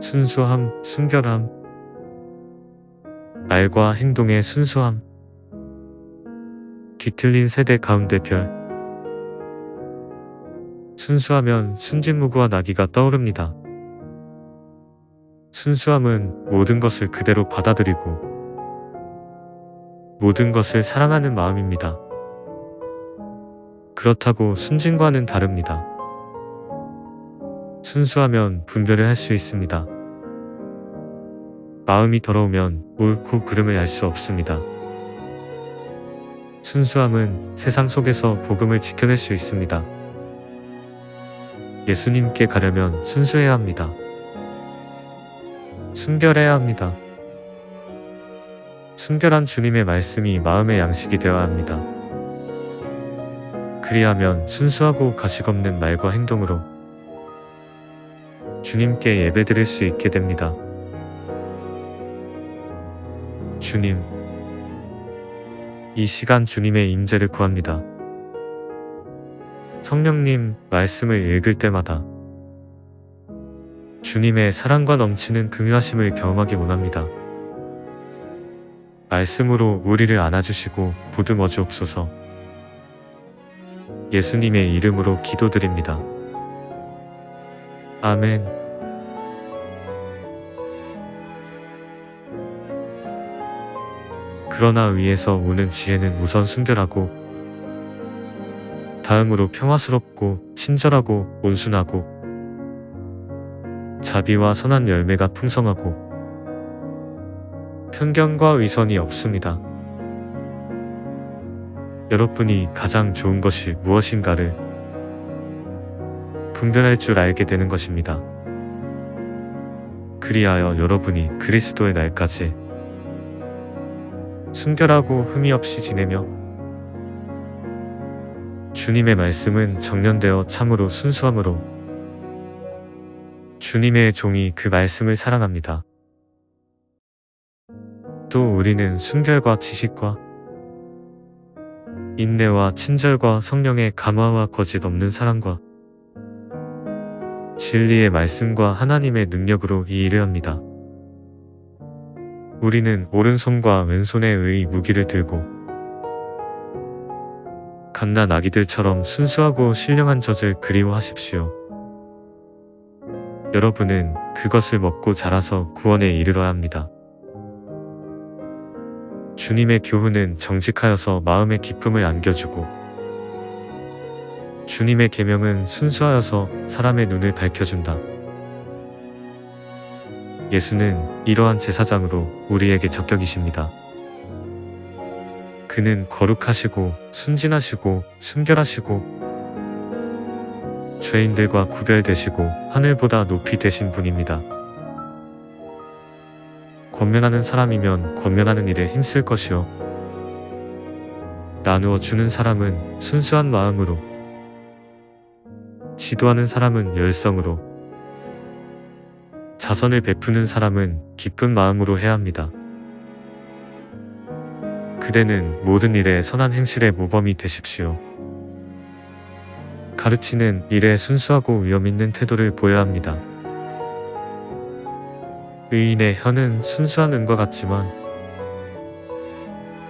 순수함, 순결함. 말과 행동의 순수함. 뒤틀린 세대 가운데 별. 순수하면 순진무구와 나귀가 떠오릅니다. 순수함은 모든 것을 그대로 받아들이고 모든 것을 사랑하는 마음입니다. 그렇다고 순진과는 다릅니다. 순수하면 분별을 할 수 있습니다. 마음이 더러우면 옳고 그름을 알 수 없습니다. 순수함은 세상 속에서 복음을 지켜낼 수 있습니다. 예수님께 가려면 순수해야 합니다. 순결해야 합니다. 순결한 주님의 말씀이 마음의 양식이 되어야 합니다. 그리하면 순수하고 가식없는 말과 행동으로 주님께 예배드릴 수 있게 됩니다. 주님, 이 시간 주님의 임재를 구합니다. 성령님, 말씀을 읽을 때마다 주님의 사랑과 넘치는 긍휼하심을 경험하기 원합니다. 말씀으로 우리를 안아주시고 보듬어 주옵소서. 예수님의 이름으로 기도드립니다. 아멘. 그러나 위에서 오는 지혜는 우선 순결하고 다음으로 평화스럽고 친절하고 온순하고 자비와 선한 열매가 풍성하고 편견과 위선이 없습니다. 여러분이 가장 좋은 것이 무엇인가를 분별할 줄 알게 되는 것입니다. 그리하여 여러분이 그리스도의 날까지 순결하고 흠이 없이 지내며 주님의 말씀은 정련되어 참으로 순수함으로 주님의 종이 그 말씀을 사랑합니다. 또 우리는 순결과 지식과 인내와 친절과 성령의 감화와 거짓 없는 사랑과 진리의 말씀과 하나님의 능력으로 이 일을 합니다. 우리는 오른손과 왼손에 의 무기를 들고 갓난 아기들처럼 순수하고 신령한 젖을 그리워하십시오. 여러분은 그것을 먹고 자라서 구원에 이르러야 합니다. 주님의 교훈은 정직하여서 마음의 기쁨을 안겨주고 주님의 계명은 순수하여서 사람의 눈을 밝혀준다. 예수는 이러한 제사장으로 우리에게 적격이십니다. 그는 거룩하시고 순진하시고 순결하시고 죄인들과 구별되시고 하늘보다 높이 되신 분입니다. 권면하는 사람이면 권면하는 일에 힘쓸 것이요 나누어 주는 사람은 순수한 마음으로 지도하는 사람은 열성으로 자선을 베푸는 사람은 기쁜 마음으로 해야 합니다. 그대는 모든 일에 선한 행실의 모범이 되십시오. 가르치는 일에 순수하고 위험 있는 태도를 보여야 합니다. 의인의 혀는 순수한 은과 같지만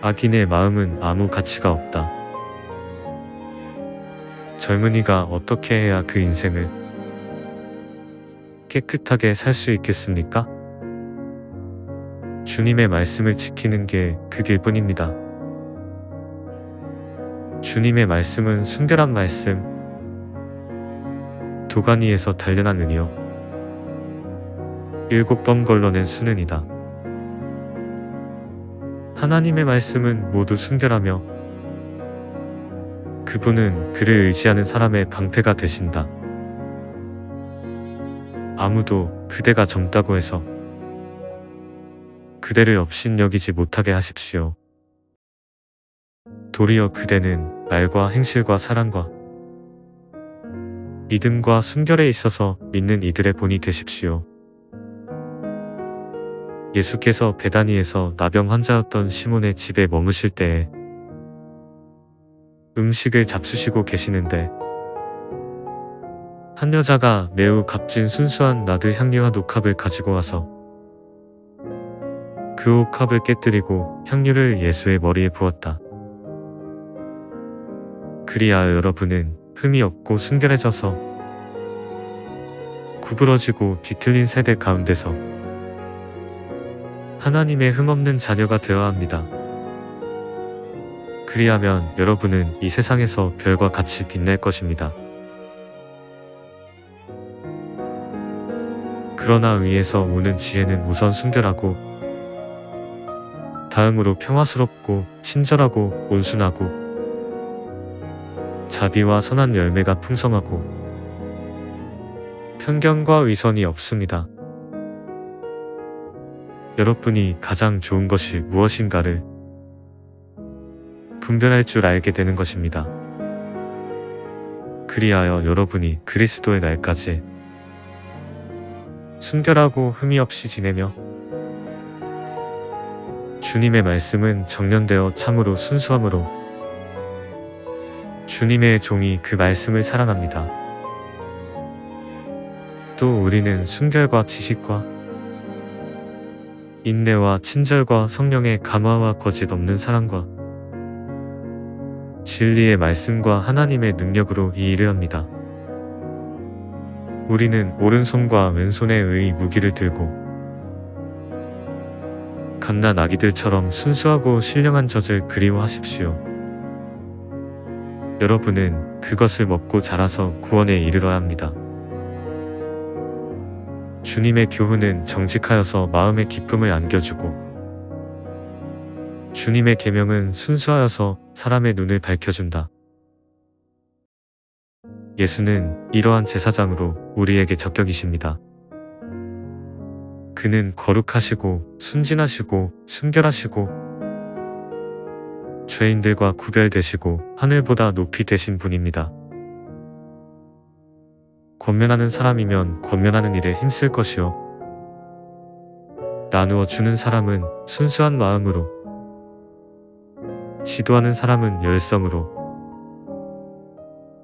악인의 마음은 아무 가치가 없다. 젊은이가 어떻게 해야 그 인생을 깨끗하게 살 수 있겠습니까? 주님의 말씀을 지키는 게 그 길뿐입니다. 주님의 말씀은 순결한 말씀, 도가니에서 단련한 은이요 7번 걸러낸 수는이다. 하나님의 말씀은 모두 순결하며 그분은 그를 의지하는 사람의 방패가 되신다. 아무도 그대가 젊다고 해서 그대를 업신여기지 못하게 하십시오. 도리어 그대는 말과 행실과 사랑과 믿음과 순결에 있어서 믿는 이들의 본이 되십시오. 예수께서 베다니에서 나병 환자였던 시몬의 집에 머무실 때에 음식을 잡수시고 계시는데 한 여자가 매우 값진 순수한 나드 향유와 녹합을 가지고 와서 그 옥합을 깨뜨리고 향유를 예수의 머리에 부었다. 그리하여 여러분은 흠이 없고 순결해져서 구부러지고 뒤틀린 세대 가운데서 하나님의 흠없는 자녀가 되어야 합니다. 그리하면 여러분은 이 세상에서 별과 같이 빛날 것입니다. 그러나 위에서 오는 지혜는 우선 순결하고 다음으로 평화스럽고 친절하고 온순하고 자비와 선한 열매가 풍성하고 편견과 위선이 없습니다. 여러분이 가장 좋은 것이 무엇인가를 분별할 줄 알게 되는 것입니다. 그리하여 여러분이 그리스도의 날까지 순결하고 흠이 없이 지내며 주님의 말씀은 정련되어 참으로 순수함으로 주님의 종이 그 말씀을 사랑합니다. 또 우리는 순결과 지식과 인내와 친절과 성령의 감화와 거짓 없는 사랑과 진리의 말씀과 하나님의 능력으로 이 일을 합니다. 우리는 오른손과 왼손에 의 무기를 들고 갓난 아기들처럼 순수하고 신령한 젖을 그리워하십시오. 여러분은 그것을 먹고 자라서 구원에 이르러야 합니다. 주님의 교훈은 정직하여서 마음의 기쁨을 안겨주고 주님의 계명은 순수하여서 사람의 눈을 밝혀준다. 예수는 이러한 제사장으로 우리에게 적격이십니다. 그는 거룩하시고 순진하시고 순결하시고 죄인들과 구별되시고 하늘보다 높이 되신 분입니다. 권면하는 사람이면 권면하는 일에 힘쓸 것이요 나누어 주는 사람은 순수한 마음으로 지도하는 사람은 열성으로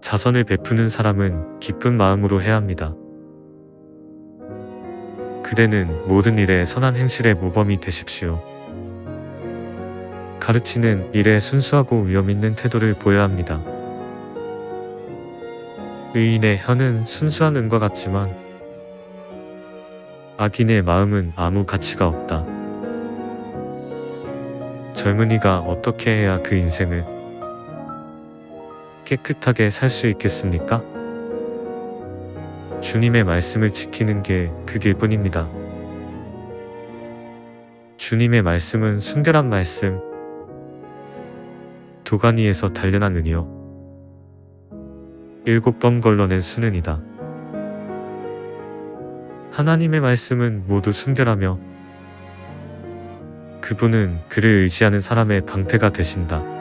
자선을 베푸는 사람은 기쁜 마음으로 해야 합니다. 그대는 모든 일에 선한 행실의 모범이 되십시오. 가르치는 일에 순수하고 위험 있는 태도를 보여야 합니다. 의인의 혀는 순수한 은과 같지만 악인의 마음은 아무 가치가 없다. 젊은이가 어떻게 해야 그 인생을 깨끗하게 살 수 있겠습니까? 주님의 말씀을 지키는 게 그 길뿐입니다. 주님의 말씀은 순결한 말씀, 도가니에서 단련한 은이요 7번 걸러낸 수는이다. 하나님의 말씀은 모두 순결하며 그분은 그를 의지하는 사람의 방패가 되신다.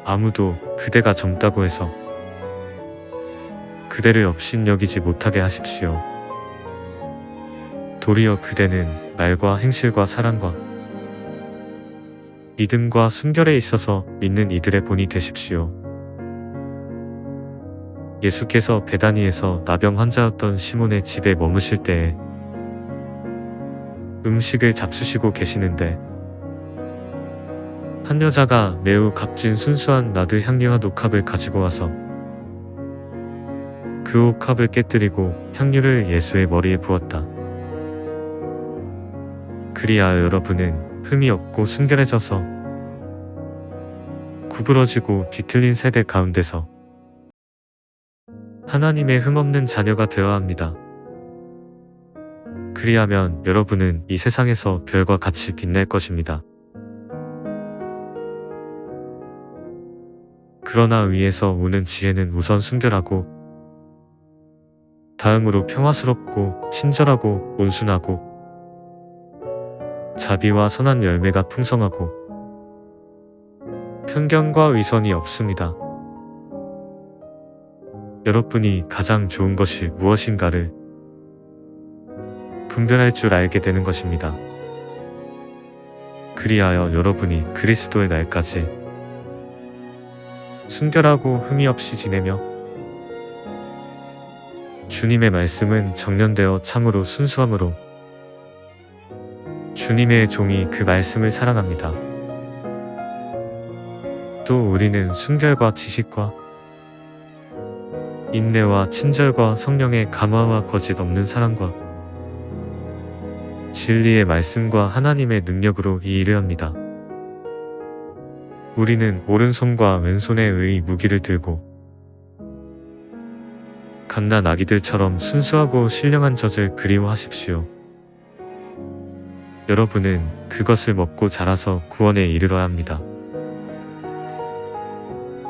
아무도 그대가 젊다고 해서 그대를 업신여기지 못하게 하십시오. 도리어 그대는 말과 행실과 사랑과 믿음과 순결에 있어서 믿는 이들의 본이 되십시오. 예수께서 베다니에서 나병 환자였던 시몬의 집에 머무실 때에 음식을 잡수시고 계시는데 한 여자가 매우 값진 순수한 나드 향유와 녹합을 가지고 와서 그 옥합을 깨뜨리고 향유를 예수의 머리에 부었다. 그리하여 여러분은 흠이 없고 순결해져서 구부러지고 뒤틀린 세대 가운데서 하나님의 흠없는 자녀가 되어야 합니다. 그리하면 여러분은 이 세상에서 별과 같이 빛날 것입니다. 그러나 위에서 오는 지혜는 우선 순결하고 다음으로 평화스럽고 친절하고 온순하고 자비와 선한 열매가 풍성하고 편견과 위선이 없습니다. 여러분이 가장 좋은 것이 무엇인가를 분별할 줄 알게 되는 것입니다. 그리하여 여러분이 그리스도의 날까지 순결하고 흠이 없이 지내며 주님의 말씀은 정련되어 참으로 순수함으로 주님의 종이 그 말씀을 사랑합니다. 또 우리는 순결과 지식과 인내와 친절과 성령의 감화와 거짓 없는 사랑과 진리의 말씀과 하나님의 능력으로 이 일을 합니다. 우리는 오른손과 왼손에 의 무기를 들고 갓난 아기들처럼 순수하고 신령한 젖을 그리워하십시오. 여러분은 그것을 먹고 자라서 구원에 이르러야 합니다.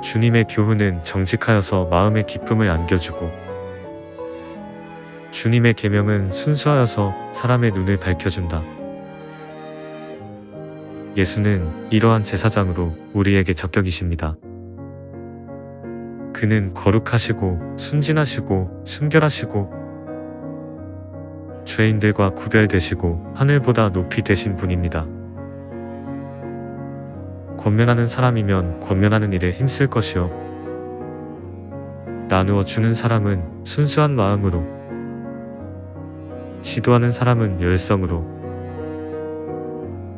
주님의 교훈은 정직하여서 마음의 기쁨을 안겨주고 주님의 계명은 순수하여서 사람의 눈을 밝혀준다. 예수는 이러한 제사장으로 우리에게 적격이십니다. 그는 거룩하시고 순진하시고 순결하시고 죄인들과 구별되시고 하늘보다 높이 되신 분입니다. 권면하는 사람이면 권면하는 일에 힘쓸 것이요 나누어 주는 사람은 순수한 마음으로 지도하는 사람은 열성으로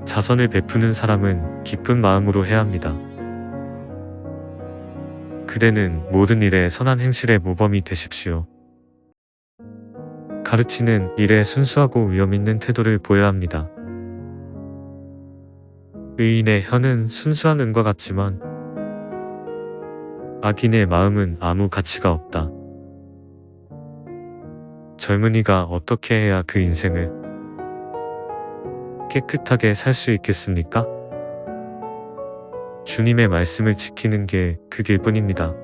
자선을 베푸는 사람은 기쁜 마음으로 해야 합니다. 그대는 모든 일에 선한 행실의 모범이 되십시오. 가르치는 일에 순수하고 위험 있는 태도를 보여야 합니다. 의인의 혀는 순수한 은과 같지만 악인의 마음은 아무 가치가 없다. 젊은이가 어떻게 해야 그 인생을 깨끗하게 살 수 있겠습니까? 주님의 말씀을 지키는 게 그 길뿐입니다.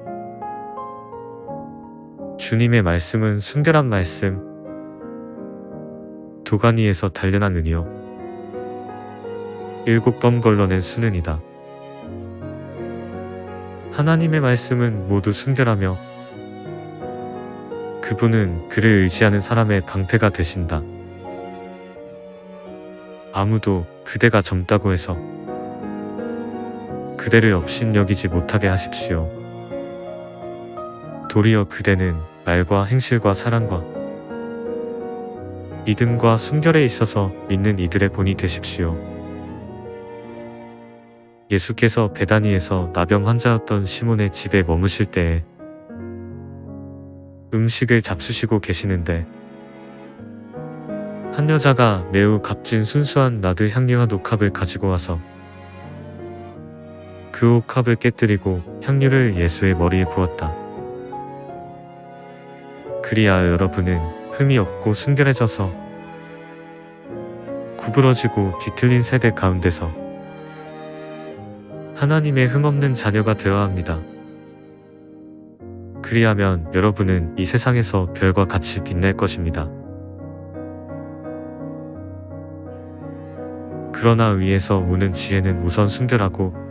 주님의 말씀은 순결한 말씀, 도가니에서 단련한 은이요 7번 걸러낸 수는이다. 하나님의 말씀은 모두 순결하며 그분은 그를 의지하는 사람의 방패가 되신다. 아무도 그대가 젊다고 해서 그대를 업신여기지 못하게 하십시오. 도리어 그대는 말과 행실과 사랑과 믿음과 순결에 있어서 믿는 이들의 본이 되십시오. 예수께서 베다니에서 나병 환자였던 시몬의 집에 머무실 때에 음식을 잡수시고 계시는데 한 여자가 매우 값진 순수한 나드 향유와 녹합을 가지고 와서 그 옥합을 깨뜨리고 향유를 예수의 머리에 부었다. 그리하여 여러분은 흠이 없고 순결해져서 구부러지고 뒤틀린 세대 가운데서 하나님의 흠없는 자녀가 되어야 합니다. 그리하면 여러분은 이 세상에서 별과 같이 빛날 것입니다. 그러나 위에서 오는 지혜는 우선 순결하고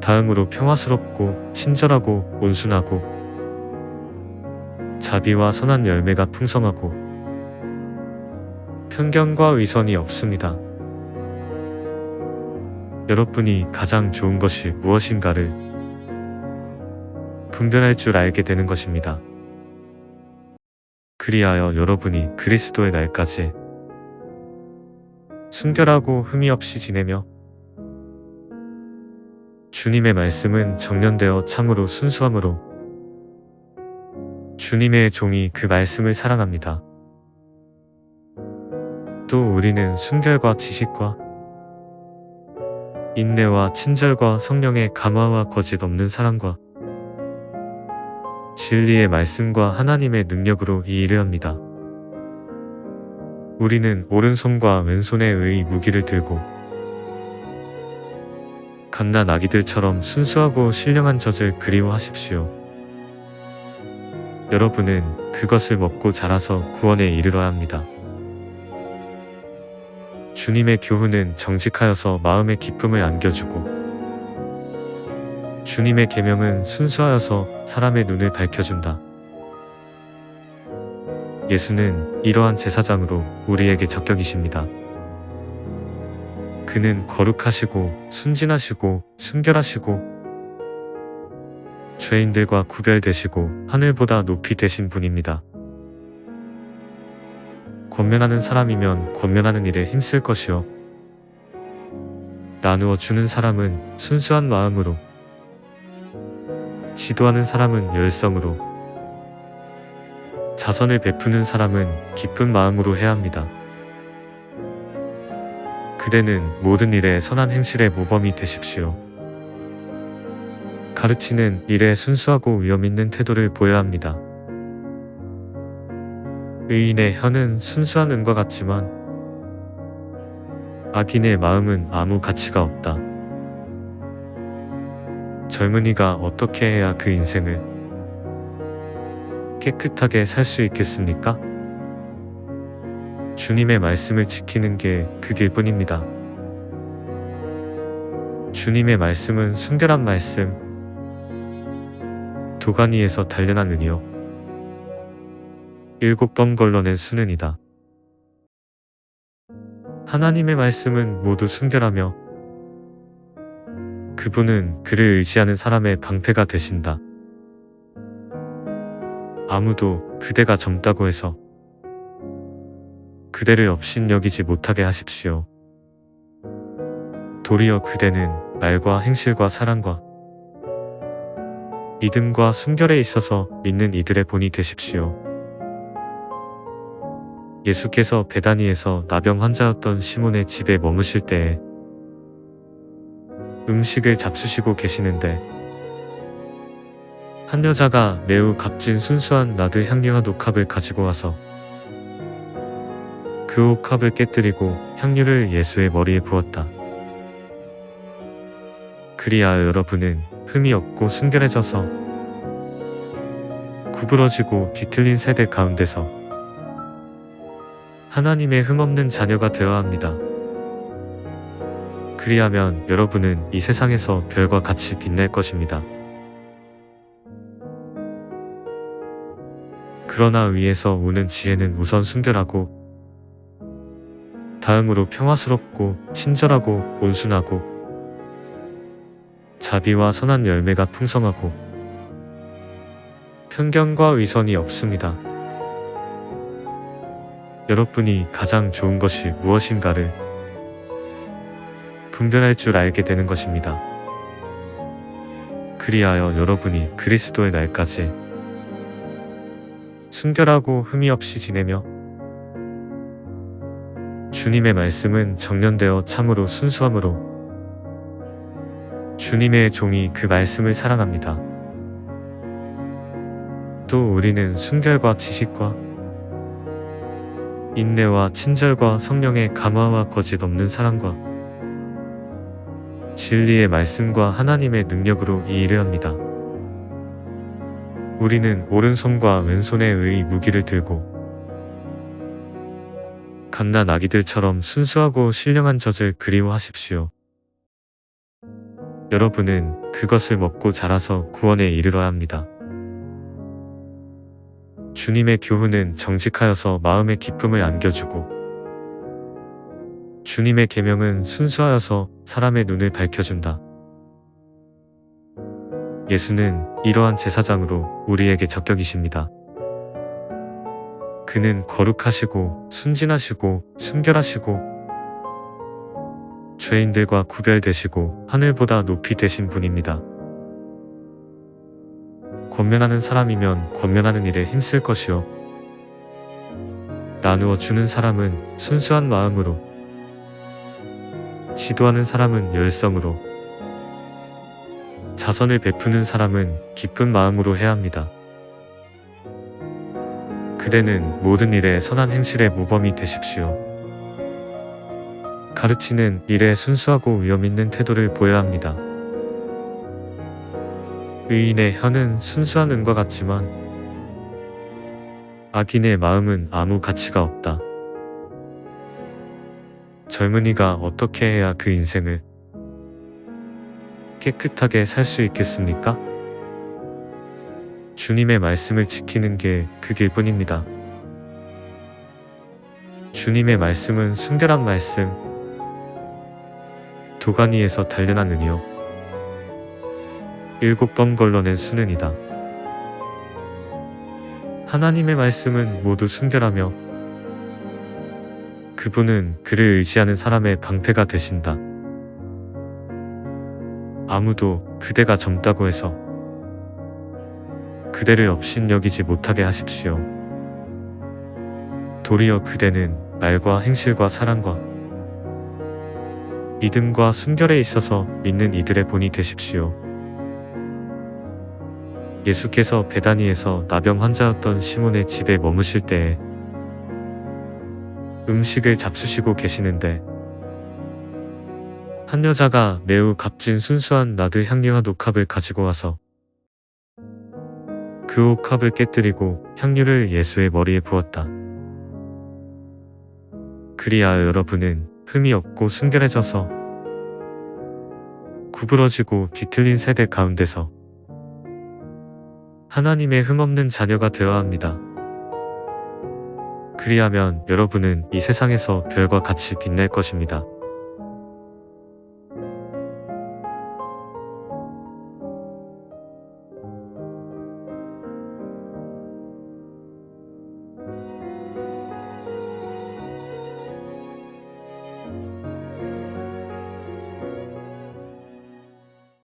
다음으로 평화스럽고 친절하고 온순하고 자비와 선한 열매가 풍성하고 편견과 위선이 없습니다. 여러분이 가장 좋은 것이 무엇인가를 분별할 줄 알게 되는 것입니다. 그리하여 여러분이 그리스도의 날까지 순결하고 흠이 없이 지내며 주님의 말씀은 정련되어 참으로 순수함으로 주님의 종이 그 말씀을 사랑합니다. 또 우리는 순결과 지식과 인내와 친절과 성령의 감화와 거짓 없는 사랑과 진리의 말씀과 하나님의 능력으로 이 일을 합니다. 우리는 오른손과 왼손에 의 무기를 들고 갓난 아기들처럼 순수하고 신령한 젖을 그리워하십시오. 여러분은 그것을 먹고 자라서 구원에 이르러야 합니다. 주님의 교훈은 정직하여서 마음의 기쁨을 안겨주고 주님의 계명은 순수하여서 사람의 눈을 밝혀준다. 예수는 이러한 제사장으로 우리에게 적격이십니다. 그는 거룩하시고 순진하시고 순결하시고 죄인들과 구별되시고 하늘보다 높이 되신 분입니다. 권면하는 사람이면 권면하는 일에 힘쓸 것이요 나누어 주는 사람은 순수한 마음으로, 지도하는 사람은 열성으로, 자선을 베푸는 사람은 기쁜 마음으로 해야 합니다. 그대는 모든 일에 선한 행실의 모범이 되십시오. 가르치는 일에 순수하고 위험 있는 태도를 보여야 합니다. 의인의 혀는 순수한 은과 같지만 악인의 마음은 아무 가치가 없다. 젊은이가 어떻게 해야 그 인생을 깨끗하게 살 수 있겠습니까? 주님의 말씀을 지키는 게 그 길뿐입니다. 주님의 말씀은 순결한 말씀, 도가니에서 단련한 은이요 7번 걸러낸 수는이다. 하나님의 말씀은 모두 순결하며 그분은 그를 의지하는 사람의 방패가 되신다. 아무도 그대가 젊다고 해서 그대를 업신여기지 못하게 하십시오. 도리어 그대는 말과 행실과 사랑과 믿음과 순결에 있어서 믿는 이들의 본이 되십시오. 예수께서 베다니에서 나병 환자였던 시몬의 집에 머무실 때에 음식을 잡수시고 계시는데 한 여자가 매우 값진 순수한 나드 향유와 녹합을 가지고 와서 그 옥합을 깨뜨리고 향유를 예수의 머리에 부었다. 그리하여 여러분은 흠이 없고 순결해져서 구부러지고 뒤틀린 세대 가운데서 하나님의 흠없는 자녀가 되어야 합니다. 그리하면 여러분은 이 세상에서 별과 같이 빛날 것입니다. 그러나 위에서 오는 지혜는 우선 순결하고 다음으로 평화스럽고 친절하고 온순하고 자비와 선한 열매가 풍성하고 편견과 위선이 없습니다. 여러분이 가장 좋은 것이 무엇인가를 분별할 줄 알게 되는 것입니다. 그리하여 여러분이 그리스도의 날까지 순결하고 흠이 없이 지내며 주님의 말씀은 정련되어 참으로 순수함으로 주님의 종이 그 말씀을 사랑합니다. 또 우리는 순결과 지식과 인내와 친절과 성령의 감화와 거짓 없는 사랑과 진리의 말씀과 하나님의 능력으로 이 일을 합니다. 우리는 오른손과 왼손에 의 무기를 들고 갓난 아기들처럼 순수하고 신령한 젖을 그리워하십시오. 여러분은 그것을 먹고 자라서 구원에 이르러야 합니다. 주님의 교훈은 정직하여서 마음의 기쁨을 안겨주고 주님의 계명은 순수하여서 사람의 눈을 밝혀준다. 예수는 이러한 제사장으로 우리에게 적격이십니다. 그는 거룩하시고 순진하시고 순결하시고 죄인들과 구별되시고 하늘보다 높이 되신 분입니다. 권면하는 사람이면 권면하는 일에 힘쓸 것이요 나누어 주는 사람은 순수한 마음으로, 지도하는 사람은 열성으로, 자선을 베푸는 사람은 기쁜 마음으로 해야 합니다. 그대는 모든 일에 선한 행실의 모범이 되십시오. 가르치는 일에 순수하고 위험 있는 태도를 보여야 합니다. 의인의 혀는 순수한 은과 같지만 악인의 마음은 아무 가치가 없다. 젊은이가 어떻게 해야 그 인생을 깨끗하게 살 수 있겠습니까? 주님의 말씀을 지키는 게 그 길뿐입니다. 주님의 말씀은 순결한 말씀, 도가니에서 단련한 은이요 7번 걸러낸 수는 이다. 하나님의 말씀은 모두 순결하며 그분은 그를 의지하는 사람의 방패가 되신다. 아무도 그대가 젊다고 해서 그대를 업신여기지 못하게 하십시오. 도리어 그대는 말과 행실과 사랑과 믿음과 순결에 있어서 믿는 이들의 본이 되십시오. 예수께서 베다니에서 나병 환자였던 시몬의 집에 머무실 때에 음식을 잡수시고 계시는데 한 여자가 매우 값진 순수한 나드 향유와 녹합을 가지고 와서 그 옥합을 깨뜨리고 향유를 예수의 머리에 부었다. 그리하여 여러분은 흠이 없고 순결해져서 구부러지고 뒤틀린 세대 가운데서 하나님의 흠없는 자녀가 되어야 합니다. 그리하면 여러분은 이 세상에서 별과 같이 빛날 것입니다.